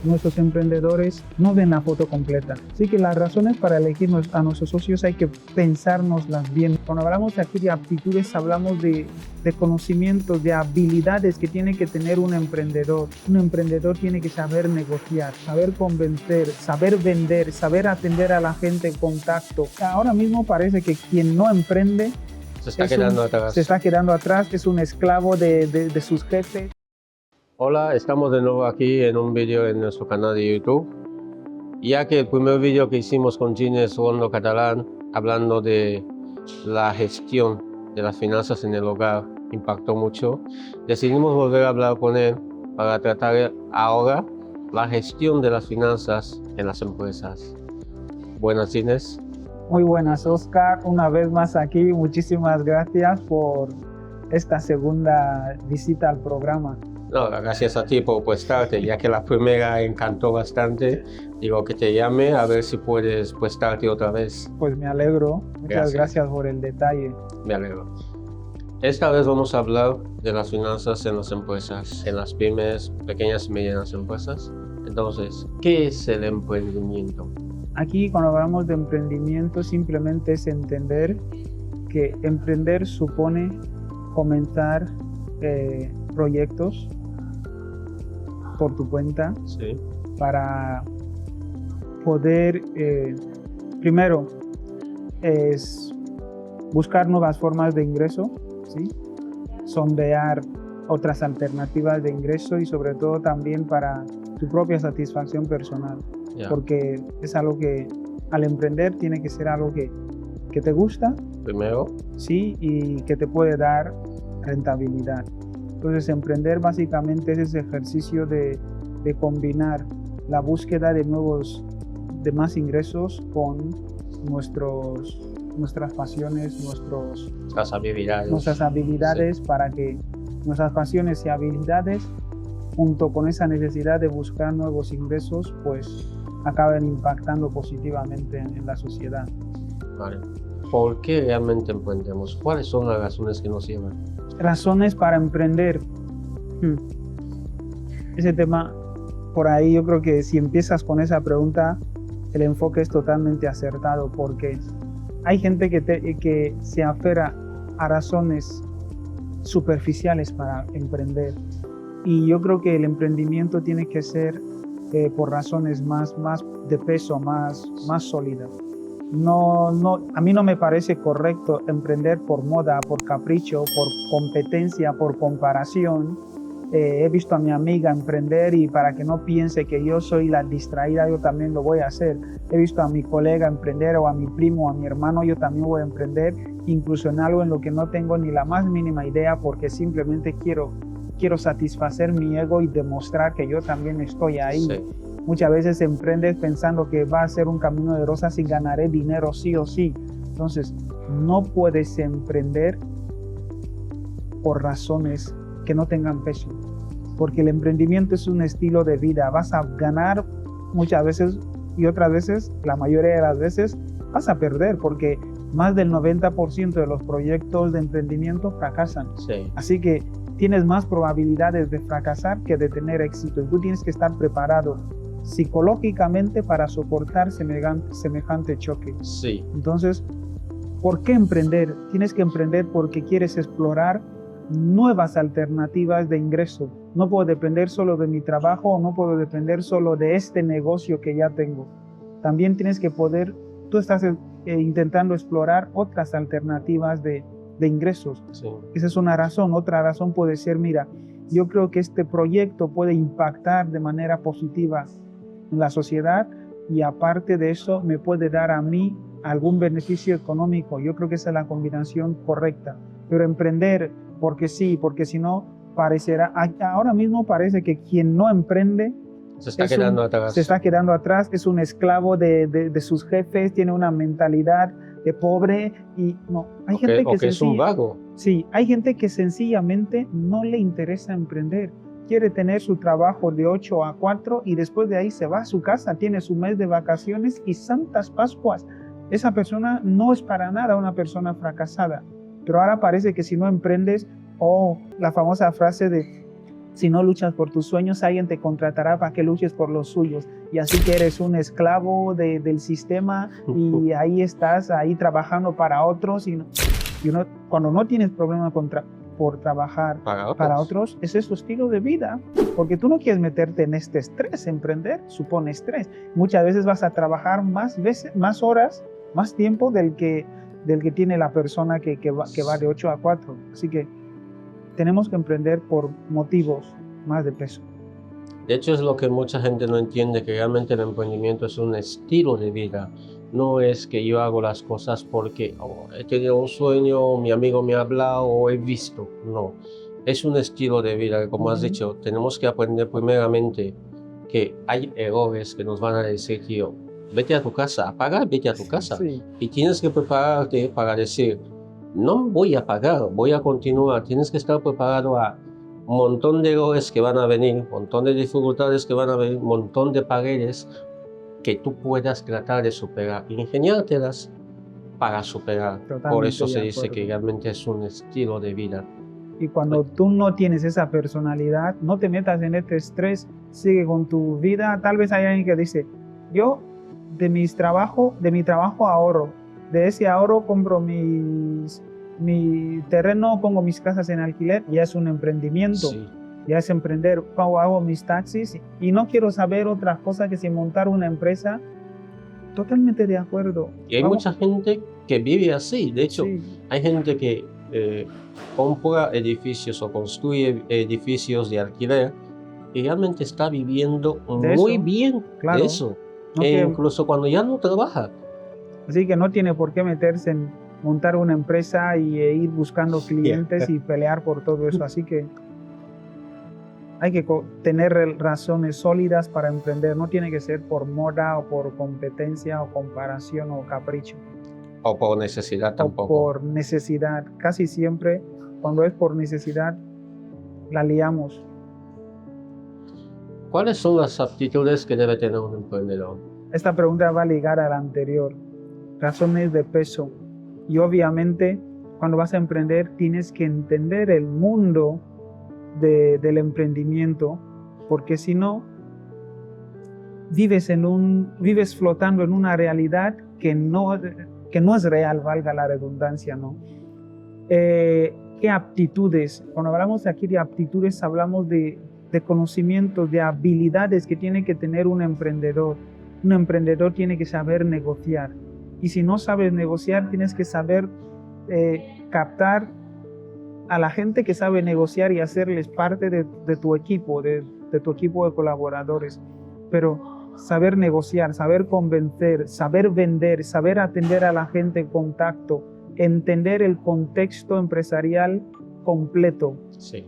Nuestros emprendedores no ven la foto completa. Así que las razones para elegir a nuestros socios hay que pensárnoslas bien. Cuando hablamos aquí de aptitudes, hablamos de conocimientos, de habilidades que tiene que tener un emprendedor. Un emprendedor tiene que saber negociar, saber convencer, saber vender, saber atender a la gente en contacto. Ahora mismo parece que quien no emprende se está quedando atrás, es un esclavo de sus jefes. Hola, estamos de nuevo aquí en un vídeo en nuestro canal de YouTube. Ya que el primer vídeo que hicimos con Ginés Rondo Catalán, hablando de la gestión de las finanzas en el hogar, impactó mucho, decidimos volver a hablar con él para tratar ahora la gestión de las finanzas en las empresas. Buenas, Ginés. Muy buenas, Oscar. Una vez más aquí, muchísimas gracias por esta segunda visita al programa. No, gracias a ti por prestarte, ya que la primera encantó bastante. Digo que te llame a ver si puedes prestarte otra vez. Pues me alegro. Muchas gracias por el detalle. Me alegro. Esta vez vamos a hablar de las finanzas en las empresas, en las pymes, pequeñas y medianas empresas. Entonces, ¿qué es el emprendimiento? Aquí, cuando hablamos de emprendimiento, simplemente es entender que emprender supone comenzar proyectos por tu cuenta, sí, para poder, primero, es buscar nuevas formas de ingreso, ¿sí? Sondear otras alternativas de ingreso y sobre todo también para tu propia satisfacción personal, porque es algo que al emprender tiene que ser algo que te gusta, primero, sí, y que te puede dar rentabilidad. Entonces, emprender básicamente es ese ejercicio de combinar la búsqueda de más ingresos con nuestras pasiones, nuestras habilidades, sí, para que nuestras pasiones y habilidades, junto con esa necesidad de buscar nuevos ingresos, pues acaben impactando positivamente en la sociedad. Vale. ¿Por qué realmente emprendemos? ¿Cuáles son las razones que nos llevan? Razones para emprender. Ese tema, por ahí yo creo que si empiezas con esa pregunta, el enfoque es totalmente acertado, porque hay gente que se aferra a razones superficiales para emprender, y yo creo que el emprendimiento tiene que ser por razones más de peso, más sólidas. A mí no me parece correcto emprender por moda, por capricho, por competencia, por comparación. He visto a mi amiga emprender y para que no piense que yo soy la distraída, yo también lo voy a hacer. He visto a mi colega emprender, o a mi primo, o a mi hermano, yo también voy a emprender, incluso en algo en lo que no tengo ni la más mínima idea, porque simplemente quiero satisfacer mi ego y demostrar que yo también estoy ahí. Sí. Muchas veces emprendes pensando que va a ser un camino de rosas y ganaré dinero sí o sí. Entonces, no puedes emprender por razones que no tengan peso, porque el emprendimiento es un estilo de vida. Vas a ganar muchas veces y otras veces, la mayoría de las veces, vas a perder, porque más del 90% de los proyectos de emprendimiento fracasan. Sí. Así que tienes más probabilidades de fracasar que de tener éxito, y tú tienes que estar preparado psicológicamente para soportar semejante choque. Sí. Entonces, ¿por qué emprender? Tienes que emprender porque quieres explorar nuevas alternativas de ingreso. No puedo depender solo de mi trabajo, o no puedo depender solo de este negocio que ya tengo. También tienes que tú estás intentando explorar otras alternativas de ingresos. Sí. Esa es una razón. Otra razón puede ser, mira, yo creo que este proyecto puede impactar de manera positiva en la sociedad, y aparte de eso me puede dar a mí algún beneficio económico. Yo creo que esa es la combinación correcta. Pero emprender porque sí, porque si no, ahora mismo parece que quien no emprende se está quedando atrás, es un esclavo de sus jefes, tiene una mentalidad de pobre, y no. Hay gente que es un vago. Sí, hay gente que sencillamente no le interesa emprender. Quiere tener su trabajo de 8 a 4 y después de ahí se va a su casa, tiene su mes de vacaciones y santas Pascuas. Esa persona no es para nada una persona fracasada. Pero ahora parece que si no emprendes, la famosa frase de Si no luchas por tus sueños, alguien te contratará para que luches por los suyos. Y así que eres un esclavo del sistema y ahí estás, ahí trabajando para otros. Cuando no tienes problema por trabajar para otros, ese es tu estilo de vida. Porque tú no quieres meterte en este estrés. Emprender supone estrés. Muchas veces vas a trabajar más horas, más tiempo del que tiene la persona que va de 8 a 4. Así que tenemos que emprender por motivos más de peso. De hecho, es lo que mucha gente no entiende, que realmente el emprendimiento es un estilo de vida. No es que yo hago las cosas porque he tenido un sueño, mi amigo me ha hablado o he visto. No, es un estilo de vida que, como has dicho, tenemos que aprender primeramente que hay errores que nos van a decir, tío, vete a tu casa, apaga, vete a tu casa. Sí. Y tienes que prepararte para decir, no voy a pagar, voy a continuar. Tienes que estar preparado a un montón de errores que van a venir, un montón de dificultades que van a venir, un montón de paredes que tú puedas tratar de superar, ingeniártelas para superar. Totalmente. Por eso se dice que realmente es un estilo de vida. Y cuando tú no tienes esa personalidad, no te metas en este estrés, sigue con tu vida. Tal vez hay alguien que dice, yo de mi trabajo ahorro, de ese ahorro compro mi terreno, pongo mis casas en alquiler, ya es un emprendimiento. Sí. Ya es emprender, hago mis taxis y no quiero saber otras cosas que si montar una empresa. Totalmente de acuerdo. Y hay mucha gente que vive así. De hecho, Sí. hay gente que compra edificios o construye edificios de alquiler y realmente está viviendo muy bien claro. de eso. No que, incluso cuando ya no trabaja. Así que no tiene por qué meterse en montar una empresa y ir buscando clientes y pelear por todo eso. Así que hay que tener razones sólidas para emprender. No tiene que ser por moda o por competencia o comparación o capricho. O por necesidad tampoco. O por necesidad. Casi siempre, cuando es por necesidad, la liamos. ¿Cuáles son las aptitudes que debe tener un emprendedor? Esta pregunta va a ligar a la anterior. Razones de peso. Y obviamente, cuando vas a emprender, tienes que entender el mundo del emprendimiento, porque si no, vives flotando en una realidad que no es real, valga la redundancia, ¿no? ¿Qué aptitudes? Cuando hablamos aquí de aptitudes, hablamos de conocimientos, de habilidades que tiene que tener un emprendedor. Un emprendedor tiene que saber negociar. Y si no sabes negociar, tienes que saber captar a la gente que sabe negociar y hacerles parte de tu equipo, de tu equipo de colaboradores. Pero saber negociar, saber convencer, saber vender, saber atender a la gente en contacto, entender el contexto empresarial completo. Sí.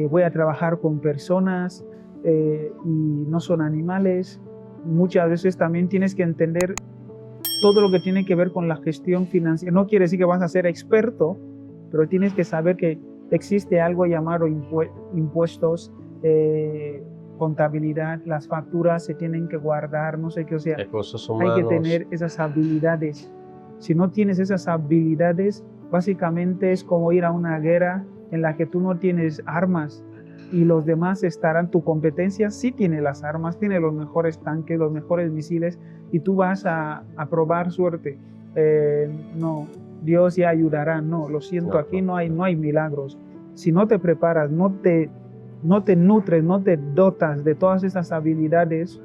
Voy a trabajar con personas y no son animales. Muchas veces también tienes que entender todo lo que tiene que ver con la gestión financiera. No quiere decir que vas a ser experto, pero tienes que saber que existe algo llamado impuestos, contabilidad, las facturas se tienen que guardar, no sé qué, o sea, hay que tener esas habilidades. Si no tienes esas habilidades, básicamente es como ir a una guerra en la que tú no tienes armas y los demás estarán, tu competencia sí tiene las armas, tiene los mejores tanques, los mejores misiles y tú vas a probar suerte. No, Dios ya ayudará, no, lo siento, aquí no hay milagros. Si no te preparas, no te nutres, no te dotas de todas esas habilidades,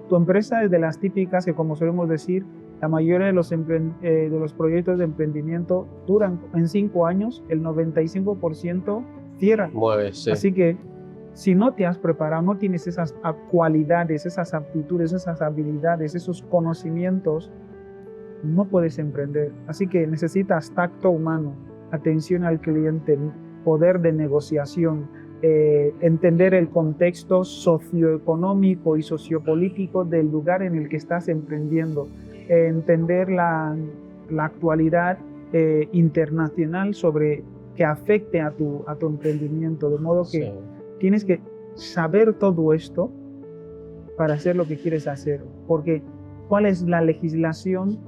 tu empresa es de las típicas que, como solemos decir, la mayoría de los proyectos de emprendimiento duran en 5 años, el 95% cierra. Sí. Así que si no te has preparado, no tienes esas cualidades, esas aptitudes, esas habilidades, esos conocimientos, no puedes emprender. Así que necesitas tacto humano, atención al cliente, poder de negociación, entender el contexto socioeconómico y sociopolítico del lugar en el que estás emprendiendo, entender la actualidad internacional sobre que afecte a tu emprendimiento, de modo que tienes que saber todo esto para hacer lo que quieres hacer, porque ¿cuál es la legislación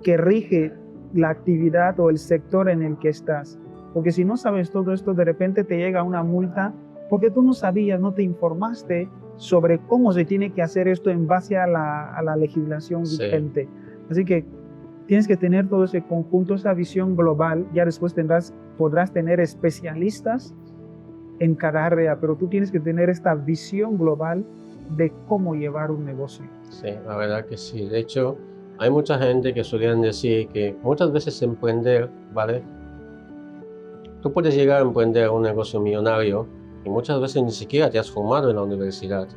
que rige la actividad o el sector en el que estás? Porque si no sabes todo esto, de repente te llega una multa porque tú no sabías, no te informaste sobre cómo se tiene que hacer esto en base a la legislación Sí. vigente. Así que tienes que tener todo ese conjunto, esa visión global. Ya después podrás tener especialistas en cada área, pero tú tienes que tener esta visión global de cómo llevar un negocio. Sí, la verdad que sí. De hecho, hay mucha gente que solían decir que muchas veces emprender, ¿vale? Tú puedes llegar a emprender un negocio millonario y muchas veces ni siquiera te has formado en la universidad.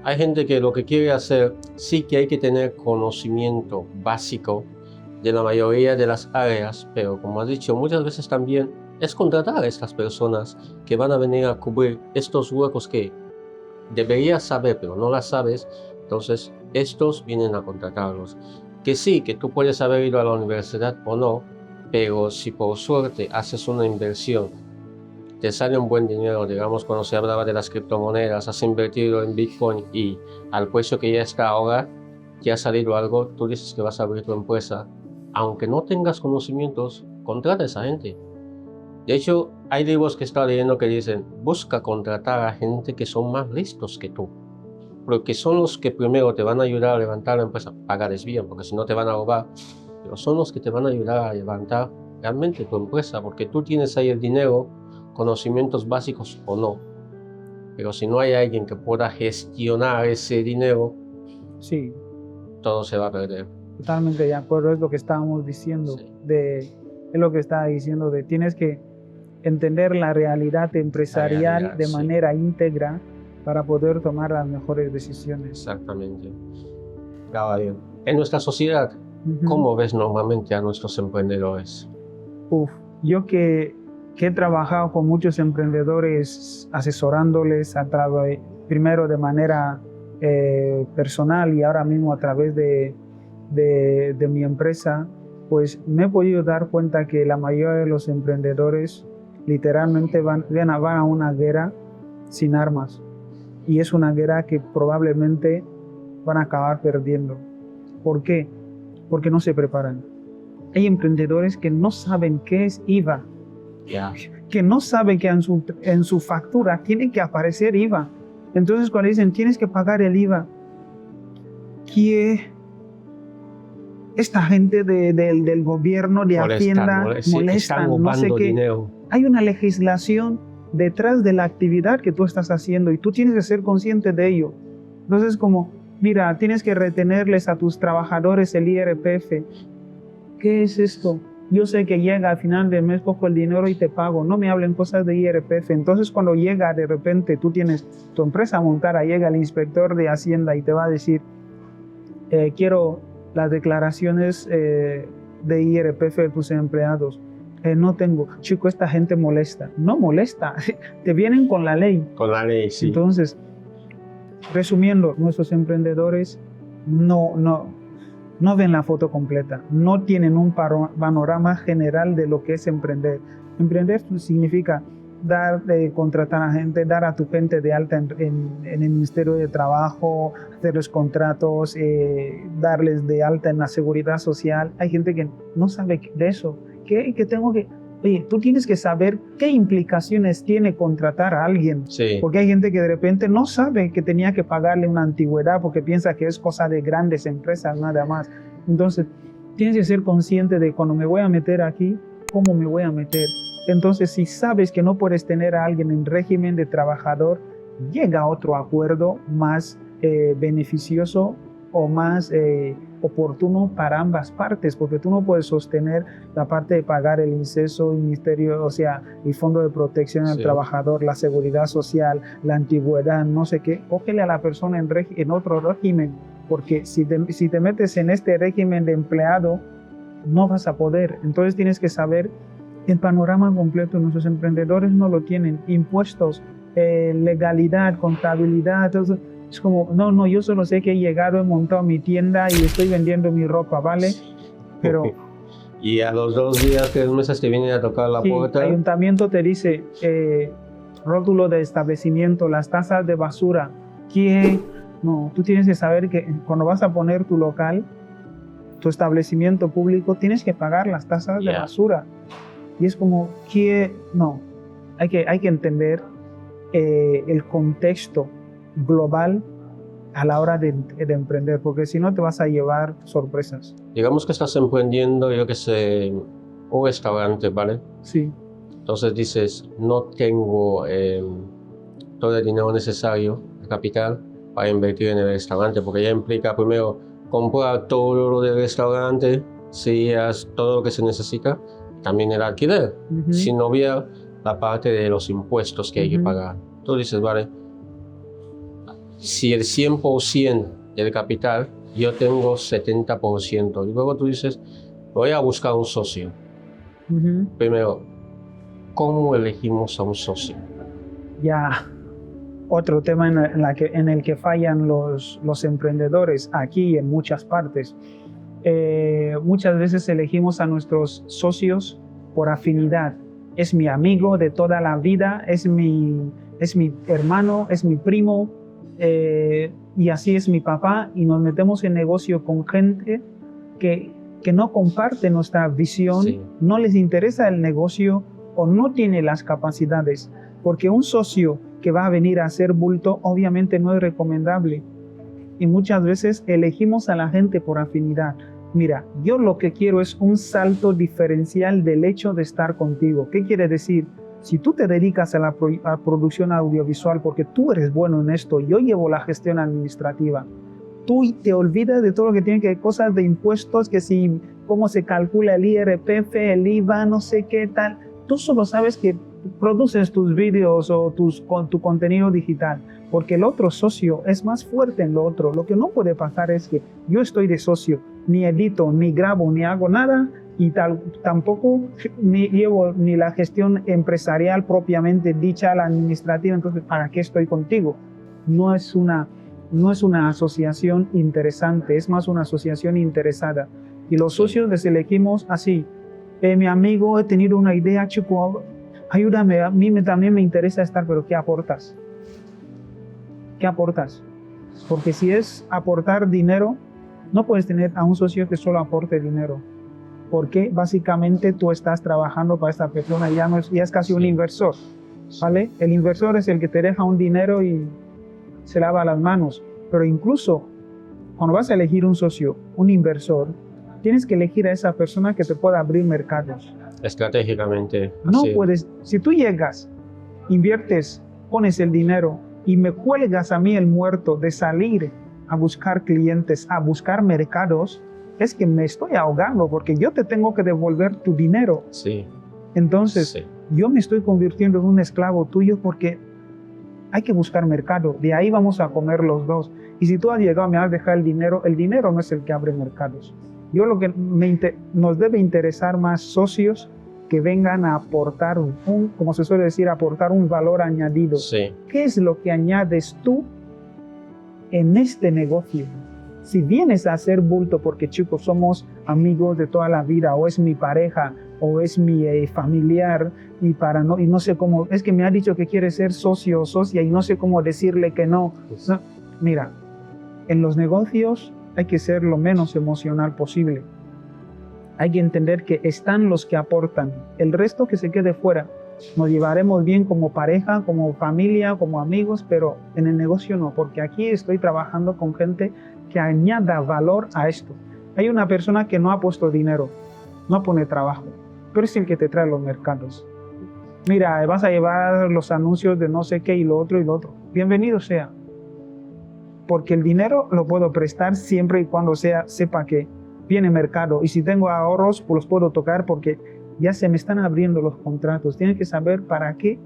Hay gente que lo que quiere hacer, sí que hay que tener conocimiento básico de la mayoría de las áreas, pero como has dicho, muchas veces también es contratar a estas personas que van a venir a cubrir estos huecos que deberías saber, pero no las sabes. Entonces, estos vienen a contratarlos. Que sí, que tú puedes haber ido a la universidad o no, pero si por suerte haces una inversión, te sale un buen dinero, digamos cuando se hablaba de las criptomonedas, has invertido en Bitcoin y al precio que ya está ahora, te ha salido algo, tú dices que vas a abrir tu empresa. Aunque no tengas conocimientos, contrata a esa gente. De hecho, hay libros que he estado leyendo que dicen, busca contratar a gente que son más listos que tú. Porque son los que primero te van a ayudar a levantar la empresa, pagarles bien, porque si no te van a robar, pero son los que te van a ayudar a levantar realmente tu empresa, porque tú tienes ahí el dinero, conocimientos básicos o no. Pero si no hay alguien que pueda gestionar ese dinero, Sí, todo se va a perder. totalmente de acuerdo, es lo que estábamos diciendo, Sí. es lo que estaba diciendo, de tienes que entender la realidad empresarial realidad, de sí. manera íntegra para poder tomar las mejores decisiones. Exactamente. Caballero. En nuestra sociedad, Ujú. ¿cómo ves normalmente a nuestros emprendedores? Yo que he trabajado con muchos emprendedores asesorándoles primero de manera personal y ahora mismo a través de mi empresa, pues me he podido dar cuenta que la mayoría de los emprendedores literalmente van a una guerra sin armas, y es una guerra que probablemente van a acabar perdiendo. ¿Por qué? Porque no se preparan. Hay emprendedores que no saben qué es IVA, Ya. que no saben que en su factura tiene que aparecer IVA. Entonces cuando dicen tienes que pagar el IVA, que esta gente del gobierno, de Hacienda, molestan, no sé qué. Dinero. Hay una legislación detrás de la actividad que tú estás haciendo y tú tienes que ser consciente de ello. Entonces, como, mira, tienes que retenerles a tus trabajadores el IRPF. ¿Qué es esto? Yo sé que llega al final del mes, cojo el dinero y te pago. No me hablen cosas de IRPF. Entonces, cuando llega de repente, tú tienes tu empresa montada, llega el inspector de Hacienda y te va a decir, quiero las declaraciones de IRPF de tus empleados. No tengo. Chico, esta gente molesta. No molesta. Te vienen con la ley. Con la ley, sí. Entonces, resumiendo, nuestros emprendedores no ven la foto completa, no tienen un panorama general de lo que es emprender. Emprender significa contratar a gente, dar a tu gente de alta en el Ministerio de Trabajo, hacerles contratos, darles de alta en la Seguridad Social. Hay gente que no sabe de eso. Oye, tú tienes que saber qué implicaciones tiene contratar a alguien. Sí. Porque hay gente que de repente no sabe que tenía que pagarle una antigüedad porque piensa que es cosa de grandes empresas nada más. Entonces, tienes que ser consciente de cuando me voy a meter aquí, cómo me voy a meter. Entonces, si sabes que no puedes tener a alguien en régimen de trabajador, llega a otro acuerdo más beneficioso o más oportuno para ambas partes, porque tú no puedes sostener la parte de pagar el INSESO, el ministerio, o sea, el Fondo de Protección al Trabajador, la Seguridad Social, la antigüedad, no sé qué. Cógele a la persona en otro régimen, porque si te metes en este régimen de empleado, no vas a poder. Entonces tienes que saber el panorama completo. Nuestros emprendedores no lo tienen. Impuestos, legalidad, contabilidad, todo eso. Es como, no, yo solo sé que he llegado, he montado mi tienda y estoy vendiendo mi ropa, ¿vale? Pero... Y a los 2 días, 3 meses te vienen a tocar la puerta. El ayuntamiento te dice, rótulo de establecimiento, las tasas de basura. ¿Quién? No, tú tienes que saber que cuando vas a poner tu local, tu establecimiento público, tienes que pagar las tasas de basura. Y es como que no, hay que entender el contexto global a la hora de emprender, porque si no te vas a llevar sorpresas. Digamos que estás emprendiendo, yo que sé, un restaurante, ¿vale? Sí. Entonces dices, no tengo todo el dinero necesario, el capital, para invertir en el restaurante, porque ya implica primero comprar todo lo del restaurante, sillas, todo lo que se necesita, también el alquiler, sin obviar la parte de los impuestos que hay que pagar. Tú dices, vale, si el 100% del capital, yo tengo 70%, y luego tú dices, voy a buscar un socio. Primero, ¿cómo elegimos a un socio? Ya, otro tema en el que fallan los emprendedores aquí y en muchas partes. Muchas veces elegimos a nuestros socios por afinidad. Es mi amigo de toda la vida, es mi hermano, es mi primo, y así es mi papá, y nos metemos en negocio con gente que no comparte nuestra visión, sí. No les interesa el negocio o no tiene las capacidades, porque un socio que va a venir a hacer bulto obviamente no es recomendable, y muchas veces elegimos a la gente por afinidad. Mira, yo lo que quiero es un salto diferencial del hecho de estar contigo. ¿Qué quiere decir? Si tú te dedicas a la producción audiovisual porque tú eres bueno en esto, yo llevo la gestión administrativa, tú te olvidas de todo lo que tiene que ver cosas de impuestos, que si cómo se calcula el IRPF, el IVA, no sé qué tal. Tú solo sabes que produces tus vídeos o tu contenido digital, porque el otro socio es más fuerte en lo otro. Lo que no puede pasar es que yo estoy de socio, ni edito, ni grabo, ni hago nada, y tampoco llevo ni la gestión empresarial propiamente dicha, la administrativa. Entonces, ¿para qué estoy contigo? No es una asociación interesante, es más una asociación interesada. Y los socios les elegimos así. Mi amigo, he tenido una idea, chico, ayúdame, a mí también me interesa estar, pero ¿qué aportas? ¿Qué aportas? Porque si es aportar dinero, no puedes tener a un socio que solo aporte dinero, porque básicamente tú estás trabajando para esta persona, ya es casi un inversor, ¿vale? El inversor es el que te deja un dinero y se lava las manos, pero incluso cuando vas a elegir un socio, un inversor, tienes que elegir a esa persona que te pueda abrir mercados. Estratégicamente. No así. puedes, si tú llegas, inviertes, pones el dinero y me cuelgas a mí el muerto de salir a buscar clientes, a buscar mercados, es que me estoy ahogando porque yo te tengo que devolver tu dinero. Sí. Entonces, sí. Yo me estoy convirtiendo en un esclavo tuyo porque hay que buscar mercado, de ahí vamos a comer los dos. Y si tú has llegado a me has dejado el dinero no es el que abre mercados. Yo lo que nos debe interesar más socios que vengan a aportar como se suele decir, aportar un valor añadido. Sí. ¿Qué es lo que añades tú en este negocio? Si vienes a hacer bulto porque, chicos, somos amigos de toda la vida, o es mi pareja, o es mi familiar, y no sé cómo, es que me ha dicho que quiere ser socio o socia y no sé cómo decirle que no. No. Mira, en los negocios hay que ser lo menos emocional posible. Hay que entender que están los que aportan, el resto que se quede fuera. Nos llevaremos bien como pareja, como familia, como amigos, pero en el negocio no, porque aquí estoy trabajando con gente que añada valor a esto. Hay una persona que no ha puesto dinero, no pone trabajo, pero es el que te trae los mercados. Mira, vas a llevar los anuncios de no sé qué y lo otro. Bienvenido sea. Porque el dinero lo puedo prestar siempre y cuando sepa que viene mercado. Y si tengo ahorros, pues los puedo tocar porque ya se me están abriendo los contratos. Tienes que saber para qué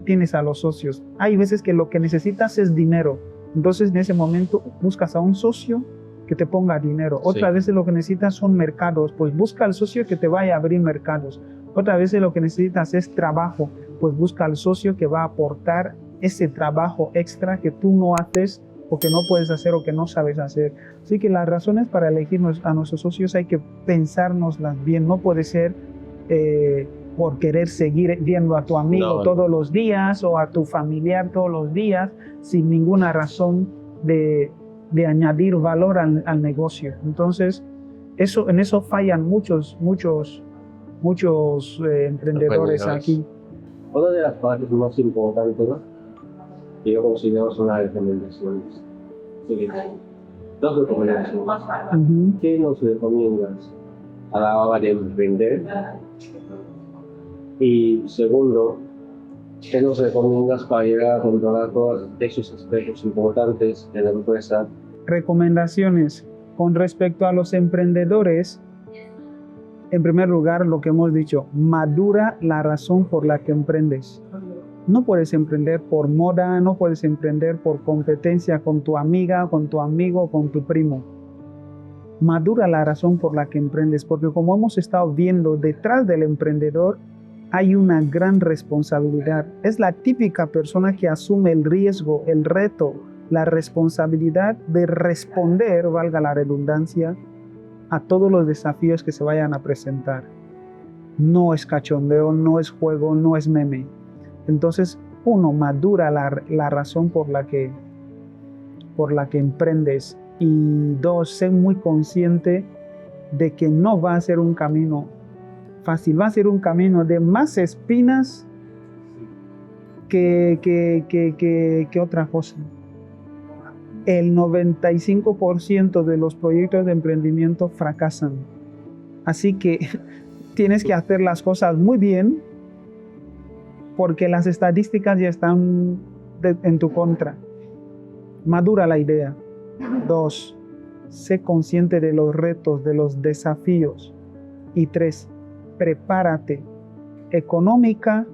tienes a los socios. Hay veces que lo que necesitas es dinero. Entonces en ese momento buscas a un socio que te ponga dinero. Otras veces lo que necesitas son mercados. Pues busca al socio que te vaya a abrir mercados. Otras veces lo que necesitas es trabajo. Pues busca al socio que va a aportar ese trabajo extra que tú no haces o que no puedes hacer o que no sabes hacer. Así que las razones para elegir a nuestros socios hay que pensárnoslas bien. No puede ser por querer seguir viendo a tu amigo todos los días o a tu familiar todos los días sin ninguna razón de añadir valor al negocio. Entonces, en eso fallan muchos muchos emprendedores aquí. Una de las partes más importantes, ¿no?, que yo considero son las recomendaciones. Sí, dos recomendaciones. ¿Qué nos recomiendas a la hora de emprender? Y segundo, ¿qué nos recomiendas para llegar a controlar todos esos aspectos importantes de la empresa? Recomendaciones con respecto a los emprendedores. En primer lugar, lo que hemos dicho, madura la razón por la que emprendes. No puedes emprender por moda, no puedes emprender por competencia con tu amiga, con tu amigo, con tu primo. Madura la razón por la que emprendes, porque como hemos estado viendo, detrás del emprendedor hay una gran responsabilidad. Es la típica persona que asume el riesgo, el reto, la responsabilidad de responder, valga la redundancia, a todos los desafíos que se vayan a presentar. No es cachondeo, no es juego, no es meme. Entonces, uno, madura la razón por la que emprendes. Y dos, sé muy consciente de que no va a ser un camino fácil, va a ser un camino de más espinas que otra cosa. El 95% de los proyectos de emprendimiento fracasan. Así que tienes que hacer las cosas muy bien porque las estadísticas ya están en tu contra. Madura la idea. 2, sé consciente de los retos, de los desafíos. Y 3, prepárate económica,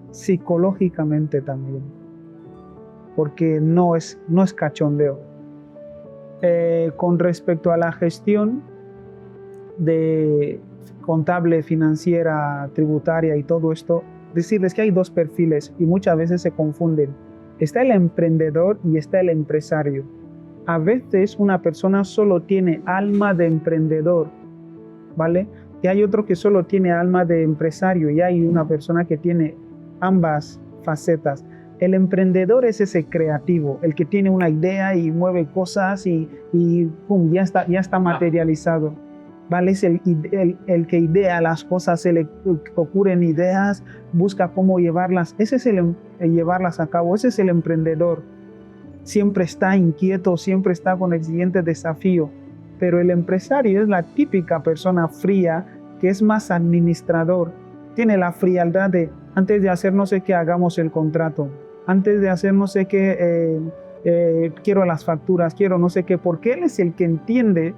psicológicamente también, porque no es cachondeo. Con respecto a la gestión de contable, financiera, tributaria y todo esto, decirles que hay dos perfiles y muchas veces se confunden. Está el emprendedor y está el empresario. A veces una persona solo tiene alma de emprendedor, ¿vale? Y hay otro que solo tiene alma de empresario y hay una persona que tiene ambas facetas. El emprendedor es ese creativo, el que tiene una idea y mueve cosas y pum, ya está materializado. ¿Vale? Es el que idea las cosas, se le ocurren ideas, busca cómo llevarlas. Ese es llevarlas a cabo, ese es el emprendedor. Siempre está inquieto, siempre está con el siguiente desafío. Pero el empresario es la típica persona fría que es más administrador. Tiene la frialdad de, antes de hacer no sé qué, hagamos el contrato. Antes de hacer no sé qué, quiero las facturas, quiero no sé qué. Porque él es el que entiende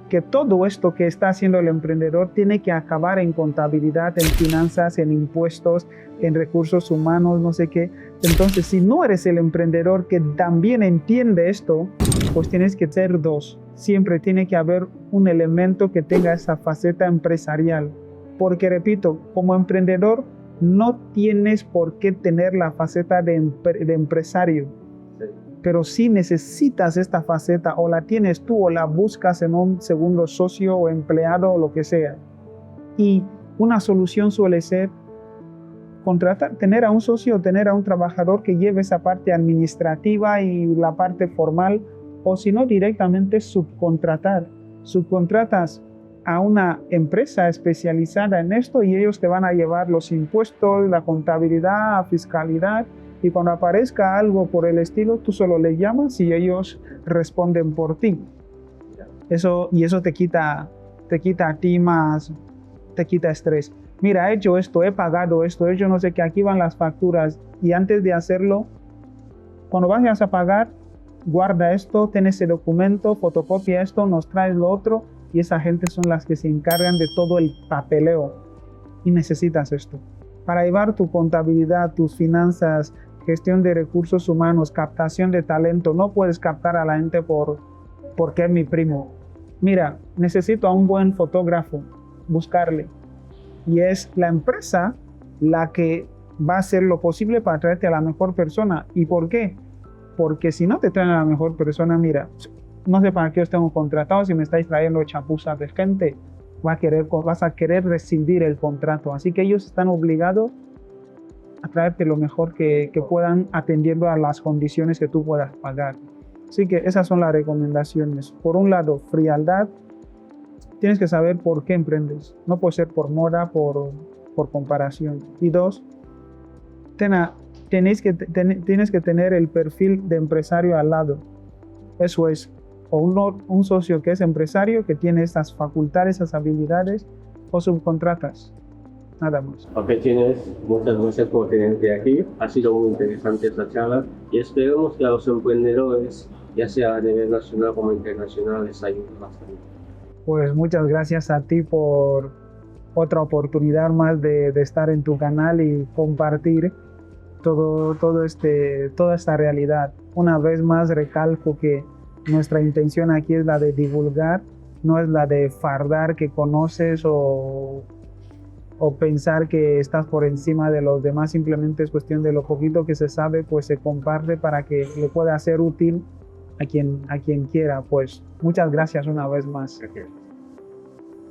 que todo esto que está haciendo el emprendedor tiene que acabar en contabilidad, en finanzas, en impuestos, en recursos humanos, no sé qué. Entonces, si no eres el emprendedor que también entiende esto, pues tienes que ser dos. Siempre tiene que haber un elemento que tenga esa faceta empresarial. Porque, repito, como emprendedor no tienes por qué tener la faceta de empresario. Pero si necesitas esta faceta, o la tienes tú o la buscas en un segundo socio o empleado o lo que sea. Y una solución suele ser tener a un socio o tener a un trabajador que lleve esa parte administrativa y la parte formal, o si no, directamente subcontratar. Subcontratas a una empresa especializada en esto y ellos te van a llevar los impuestos, la contabilidad, la fiscalidad. Y cuando aparezca algo por el estilo, tú solo le llamas y ellos responden por ti. Eso te quita a ti más, te quita estrés. Mira, he hecho esto, he pagado esto, he hecho no sé qué, aquí van las facturas. Y antes de hacerlo, cuando vayas a pagar, guarda esto, ten ese documento, fotocopia esto, nos traes lo otro. Y esa gente son las que se encargan de todo el papeleo. Y necesitas esto. Para llevar tu contabilidad, tus finanzas, gestión de recursos humanos, captación de talento. No puedes captar a la gente porque es mi primo. Mira, necesito a un buen fotógrafo, buscarle. Y es la empresa la que va a hacer lo posible para traerte a la mejor persona. ¿Y por qué? Porque si no te traen a la mejor persona, mira, no sé para qué os tengo contratado si me estáis trayendo chapuzas de gente. Vas a querer rescindir el contrato. Así que ellos están obligados a traerte lo mejor que puedan, atendiendo a las condiciones que tú puedas pagar. Así que esas son las recomendaciones. Por un lado, frialdad, tienes que saber por qué emprendes. No puede ser por moda, por comparación. Y dos, tienes que tener el perfil de empresario al lado. Eso es, o un socio que es empresario, que tiene estas facultades, esas habilidades, o subcontratas. Nada más. Ok, tienes, muchas gracias por tenerte aquí. Ha sido muy interesante esta charla y esperemos que a los emprendedores, ya sea a nivel nacional como internacional, les ayude bastante. Pues muchas gracias a ti por otra oportunidad más de estar en tu canal y compartir toda esta realidad. Una vez más recalco que nuestra intención aquí es la de divulgar, no es la de fardar que conoces o pensar que estás por encima de los demás. Simplemente es cuestión de lo poquito que se sabe, pues se comparte para que le pueda ser útil a quien quiera. Pues muchas gracias una vez más. Gracias.